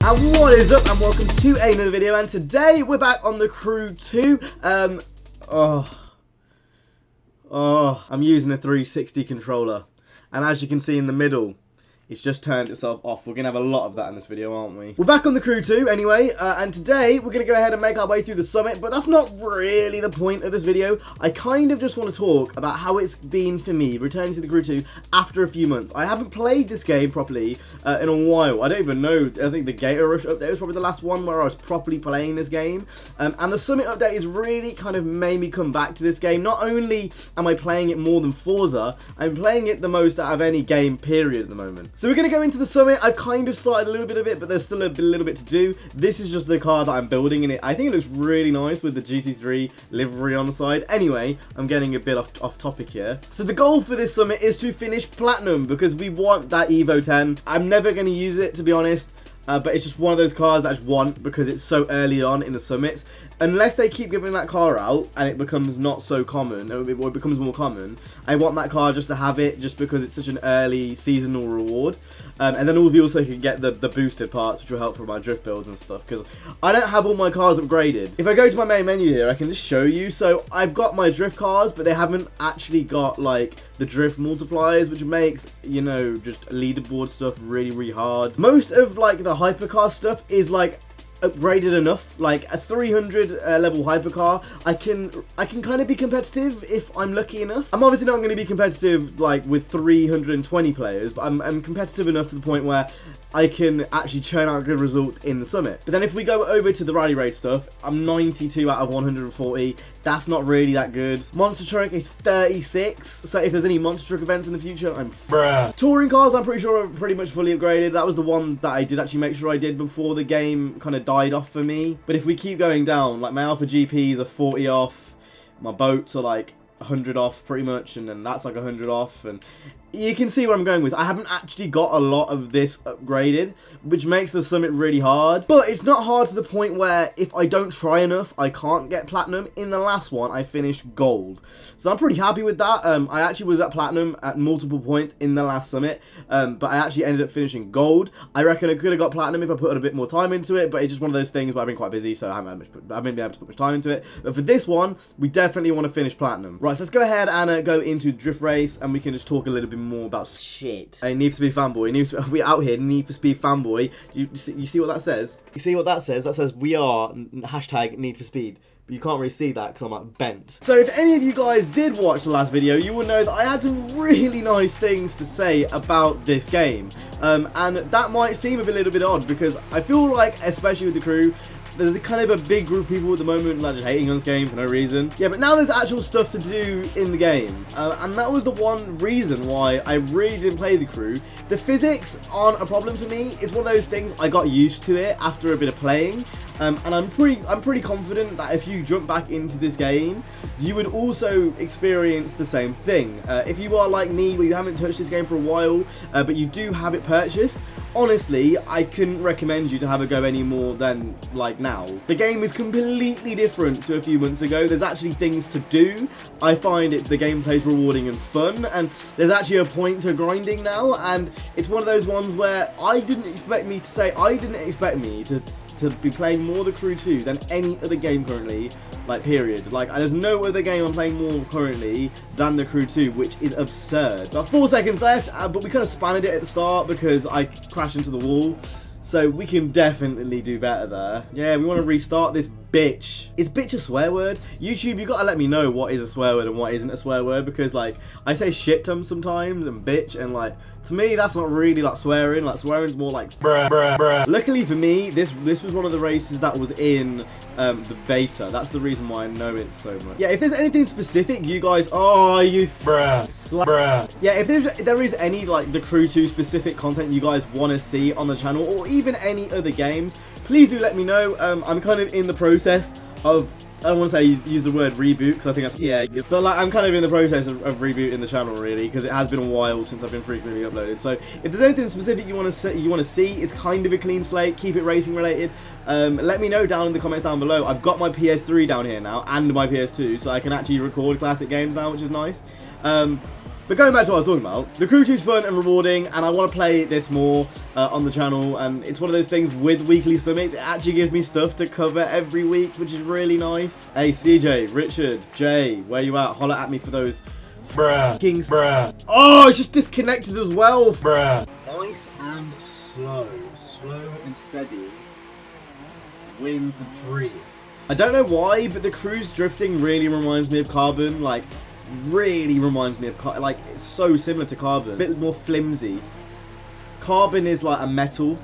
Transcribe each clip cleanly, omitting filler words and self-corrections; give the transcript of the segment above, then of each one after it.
And what is up, and welcome to another video, and today we're back on the Crew 2. I'm using a 360 controller, and as you can see in the middle, it's just turned itself off. We're going to have a lot of that in this video, aren't we? We're back on the Crew 2 anyway, and today we're going to go ahead and make our way through the summit, but that's not really the point of this video. I kind of just want to talk about how it's been for me returning to the Crew 2 after a few months. I haven't played this game properly in a while. I don't even know. I think the Gator Rush update was probably the last one where I was properly playing this game, and the summit update has really kind of made me come back to this game. Not only am I playing it more than Forza, I'm playing it the most out of any game period at the moment. So we're going to go into the summit. I've kind of started a little bit of it, but there's still a little bit to do. This is just the car that I'm building, and I think it looks really nice with the GT3 livery on the side. Anyway, I'm getting a bit off topic here. So the goal for this summit is to finish Platinum, because we want that Evo 10. I'm never going to use it, to be honest. But it's just one of those cars that I just want because it's so early on in the summits. Unless they keep giving that car out and it becomes not so common, or it becomes more common, I want that car just to have it just because it's such an early seasonal reward. And then we also can get the boosted parts, which will help for my drift builds and stuff, because I don't have all my cars upgraded. If I go to my main menu here, I can just show you. So I've got my drift cars, but they haven't actually got like the drift multipliers, which makes, you know, just leaderboard stuff really, really hard. Most of like the hypercar stuff is like upgraded enough. Like a 300 level hypercar, I can kind of be competitive if I'm lucky enough. I'm obviously not going to be competitive like with 320 players, but I'm competitive enough to the point where I can actually churn out good results in the summit. But then if we go over to the rally raid stuff, I'm 92 out of 140. That's not really that good. Monster truck is 36. So if there's any monster truck events in the future, I'm bruh. Touring cars, I'm pretty sure are pretty much fully upgraded. That was the one that I did actually make sure I did before the game kind of died off for me. But if we keep going down, like my Alpha GPs are 40 off. My boats are like 100 off pretty much, and then that's like 100 off, and you can see where I'm going with. I haven't actually got a lot of this upgraded, which makes the summit really hard, but it's not hard to the point where if I don't try enough, I can't get platinum. In the last one, I finished gold, so I'm pretty happy with that. I actually was at platinum at multiple points in the last summit, but I actually ended up finishing gold. I reckon I could have got platinum if I put a bit more time into it, but it's just one of those things where I've been quite busy, so I haven't been able to put much time into it. But for this one, we definitely want to finish platinum. Right, so let's go ahead and go into drift race, and we can just talk a little bit more about shit. Hey, Need for Speed fanboy. We out here, Need for Speed fanboy. You see what that says? You see what that says? That says we are hashtag Need for Speed. But you can't really see that because I'm like bent. So if any of you guys did watch the last video, you will know that I had some really nice things to say about this game. And that might seem a little bit odd because I feel like, especially with the Crew, there's a kind of a big group of people at the moment like just hating on this game for no reason. Yeah, but now there's actual stuff to do in the game. And that was the one reason why I really didn't play the Crew. The physics aren't a problem for me. It's one of those things I got used to it after a bit of playing. And I'm pretty confident that if you jump back into this game, you would also experience the same thing. If you are like me, where you haven't touched this game for a while, but you do have it purchased, honestly, I couldn't recommend you to have a go any more than like now. The game is completely different to a few months ago. There's actually things to do. I find the gameplay is rewarding and fun, and there's actually a point to grinding now, and it's one of those ones where I didn't expect me to be playing more the Crew 2 than any other game currently, like period. Like there's no other game I'm playing more currently than the Crew 2, which is absurd. Got 4 seconds left, but we kind of spanned it at the start because I crashed into the wall. So we can definitely do better there. Yeah, we want to restart this bitch. Is bitch a swear word? YouTube, you gotta let me know what is a swear word and what isn't a swear word, because like I say shit sometimes and bitch, and like to me that's not really like swearing. Like swearing's more like bruh, bruh, bruh. Luckily for me, this was one of the races that was in the beta. That's the reason why I know it so much. Yeah, if there's anything specific you guys, bruh. Yeah, if there is any like the Crew 2 specific content you guys want to see on the channel, or even any other games, please do let me know. I'm kind of in the process of, I don't want to say use the word reboot because I think that's, yeah, but like I'm kind of in the process of rebooting the channel really, because it has been a while since I've been frequently uploaded. So if there's anything specific you want to see, it's kind of a clean slate, keep it racing related, let me know down in the comments down below. I've got my PS3 down here now and my PS2, so I can actually record classic games now, which is nice. But going back to what I was talking about, the Crew 2 is fun and rewarding, and I want to play this more on the channel, and it's one of those things with weekly summits, it actually gives me stuff to cover every week, which is really nice. Hey, CJ, Richard, Jay, where you at? Holler at me for those kings. Oh, it's just disconnected as well. Nice and slow. Slow and steady wins the drift. I don't know why, but the Crew's drifting really reminds me of Carbon. Like, really reminds me of Carbon. Like, it's so similar to Carbon. A bit more flimsy. Carbon is like a metal,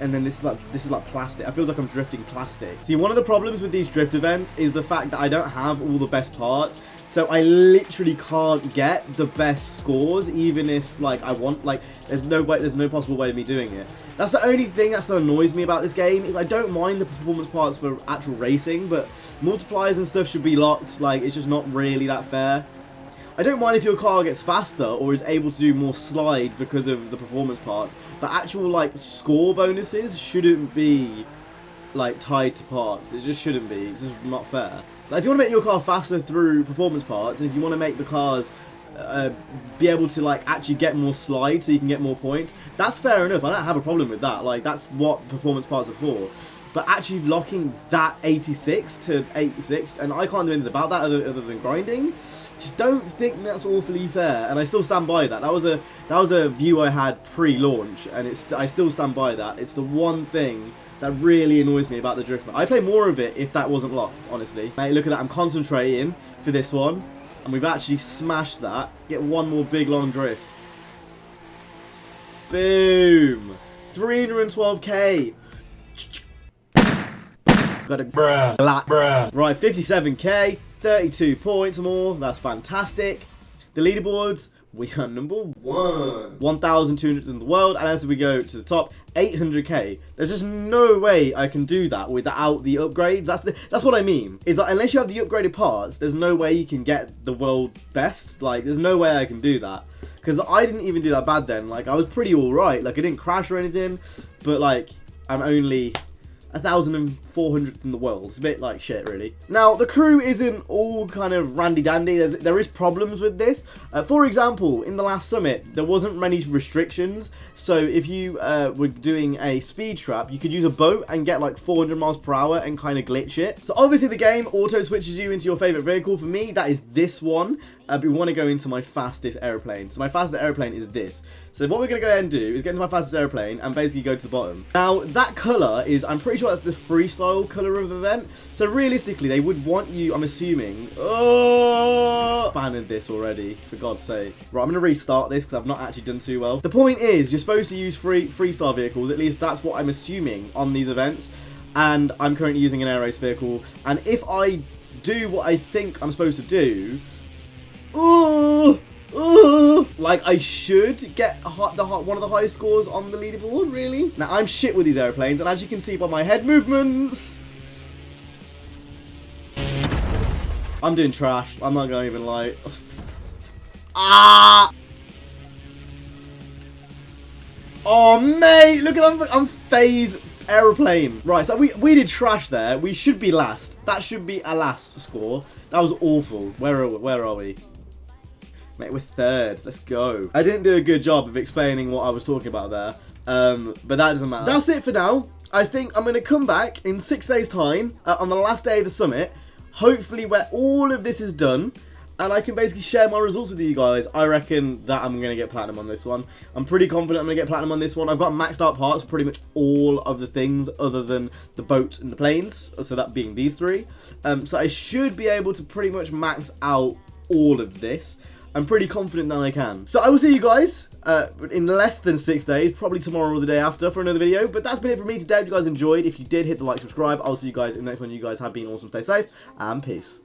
and then this is like plastic. I feel like I'm drifting plastic. See, one of the problems with these drift events is the fact that I don't have all the best parts. So I literally can't get the best scores, even if like I want. Like, there's no possible way of me doing it. That's the only thing that annoys me about this game, is I don't mind the performance parts for actual racing, but multipliers and stuff should be locked. Like, it's just not really that fair. I don't mind if your car gets faster or is able to do more slide because of the performance parts, but actual like score bonuses shouldn't be like tied to parts. It just shouldn't be. It's just not fair. Like, if you want to make your car faster through performance parts, and if you want to make the cars be able to like actually get more slide so you can get more points, that's fair enough. I don't have a problem with that. Like, that's what performance parts are for. But actually locking that 86 to 86, and I can't do anything about that other than grinding, just don't think that's awfully fair. And I still stand by that. That was a view I had pre-launch, and I still stand by that. It's the one thing that really annoys me about the drift mode. I'd play more of it if that wasn't locked, honestly. Mate, look at that. I'm concentrating for this one, and we've actually smashed that. Get one more big long drift. Boom. 312k. Got a bruh. Right, 57k, 32 points or more. That's fantastic. The leaderboards, we are number 1. 1,200 in the world, and as we go to the top, 800k. There's just no way I can do that without the upgrades. That's what I mean. Is that unless you have the upgraded parts, there's no way you can get the world best. Like, there's no way I can do that. Because I didn't even do that bad then. Like, I was pretty alright. Like, I didn't crash or anything. But, like, I'm only 1,400th in the world. It's a bit like shit, really. Now, the Crew isn't all kind of randy-dandy. There is problems with this. For example, in the last summit, there wasn't many restrictions. So if you were doing a speed trap, you could use a boat and get like 400 miles per hour and kind of glitch it. So obviously the game auto switches you into your favorite vehicle. For me, that is this one. But we want to go into my fastest airplane. So my fastest airplane is this. So what we're going to go ahead and do is get into my fastest airplane and basically go to the bottom. Now, that colour is, I'm pretty sure that's the freestyle colour of the event. So realistically, they would want you, I'm assuming, expanded this already, for God's sake. Right, I'm going to restart this because I've not actually done too well. The point is, you're supposed to use freestyle vehicles. At least that's what I'm assuming on these events. And I'm currently using an air race vehicle. And if I do what I think I'm supposed to do, like, I should get one of the highest scores on the leaderboard, really. Now, I'm shit with these airplanes, and as you can see by my head movements, I'm doing trash. I'm not going to even lie. Oh, mate, look at I'm phase aeroplane. Right, so we did trash there. We should be last. That should be a last score. That was awful. Where are we? Mate, we're 3rd. Let's go. I didn't do a good job of explaining what I was talking about there. But that doesn't matter. That's it for now. I think I'm going to come back in 6 days' time on the last day of the summit. Hopefully where all of this is done. And I can basically share my results with you guys. I reckon that I'm going to get platinum on this one. I'm pretty confident I'm going to get platinum on this one. I've got maxed out parts for pretty much all of the things other than the boats and the planes. So that being these 3. So I should be able to pretty much max out all of this. I'm pretty confident that I can. So I will see you guys in less than 6 days, probably tomorrow or the day after for another video. But that's been it for me today. If you guys enjoyed, if you did, hit the like, subscribe. I'll see you guys in the next one. You guys have been awesome. Stay safe and peace.